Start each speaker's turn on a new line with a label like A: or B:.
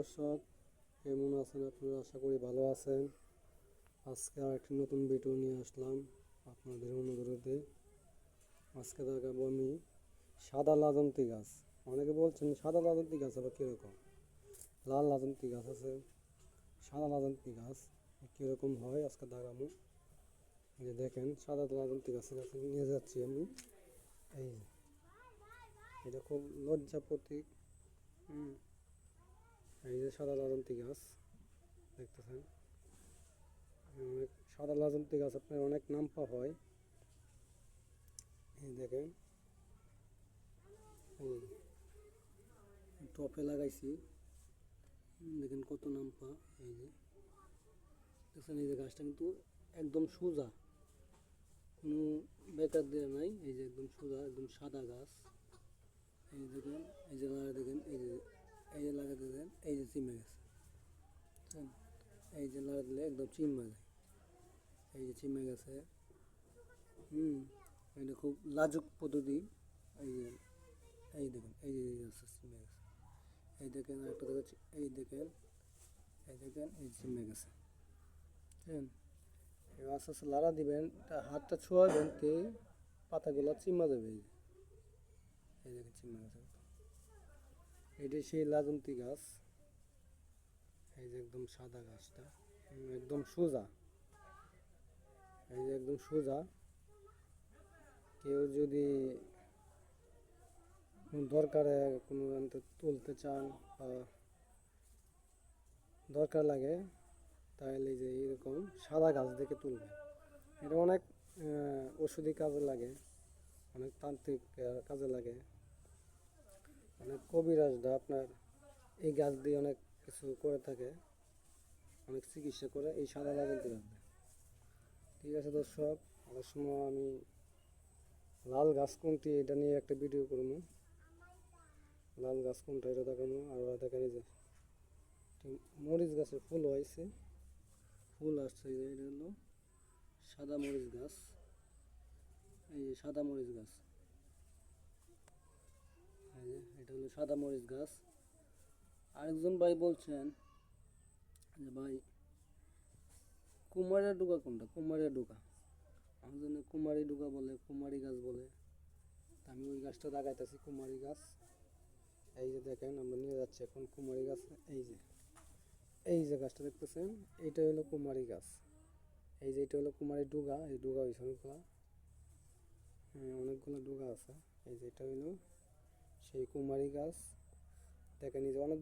A: দর্শক, কেমন আছেন আপনারা? আশা করি ভালো আছেন। আজকে আর একটি নতুন ভিডিও নিয়ে আসলাম আপনাদের অনুরোধে। আজকে দেখাবো আমি সাদা লাজন্তি গাছ। অনেকে বলছেন সাদা লাজন্তি গাছ আবার কীরকম, লাল লাজন্তি গাছ আছে, সাদা লাজন্তি গাছ কীরকম হয় আজকে দেখাবো। এই যে দেখেন, সাদা লাজন্তি গাছের কাছে নিয়ে যাচ্ছি আমি। এই যে এটা খুব লজ্জা প্রতীক। এই যে সাদা লাজন্তি গাছ দেখতেছেন। অনেক সাদা লাজন্তি গাছ আপনার অনেক নামপা হয়। এই দেখেন, এই টপে লাগাইছি, দেখেন কত নামপা। এই যে দেখছেন, এই যে গাছটা কিন্তু একদম সোজা, কোনো বেকার দিয়ে নাই। এই যে একদম সোজা, একদম সাদা গাছ। এই দেখেন, এই যে লাগা দেখেন, এই যে লাগা দেখেন, এই যে চিমে গেছে। এই যে লাগা দিলে একদম চিমে যায়। এই যে চিমে গেছে। এটা খুব লাজুক পদ্ধতি। এই যে এই দেখেন, এই যে চিমে গেছে। এই দেখেন আরেকটা দেখাচ্ছি, এই দেখেন, এই দেখেন, এই চিমে গেছে। হ্যাঁ, এবার আস্তে আস্তে লাড়া দিবেন, হাতটা ছোঁয়াবেন, তে পাতাগুলো চিমা যাবে। এই দেখেন চিমে গেছে। এটাই সেই লাজন্তি গাছ। এই যে একদম সাদা গাছটা, একদম সোজা। এই যে একদম সোজা। কেউ যদি দরকারে কোনো তুলতে চান বা দরকার লাগে, তাহলে যে এরকম সাদা গাছ দেখে তুলবেন। এটা অনেক ওষুধি কাজে লাগে, অনেক তান্ত্রিক কাজে লাগে। অনেক কবিরাজরা আপনার এই গাছ দিয়ে অনেক কিছু করে থাকে, অনেক চিকিৎসা করে এই সাদা লাজন্তি গাছ দিয়ে। ঠিক আছে দর্শক, আরেক সময় আমি লাল গাছ কোনটি এটা নিয়ে একটা ভিডিও করবো। লাল গাছ কোনটা এটা দেখাবো। আর দেখেন, এই যে মরিচ গাছের ফুল হয়েছে, ফুল আসছে। এই যে এটা হলো সাদা মরিচ গাছ। এই যে সাদা মরিচ গাছ, এই যে এটা হলো সাদা মরিচ গাছ। আরেকজন ভাই বলছেন যে ভাই কুমারের ডুকা কোনটা, কুমারের ডুকা। আমার জন্য কুমারী ডুকা বলে, কুমারী গাছ বলে। আমি ওই গাছটা লাগাইতেছি, কুমারী গাছ। এই যে দেখেন, আমরা নিয়ে যাচ্ছি এখন কুমারী গাছ। এই যে গাছটা দেখতেছেন, এইটা হলো কুমারী গাছ। এই যে এটা হলো কুমারী ডুগা। এই ডুগা হয়েছে অনেকগুলা, অনেকগুলো ডুগা আছে। এই যে এটা হলো সেই কুমারী গাছ। দেখেন, এই যে অনেক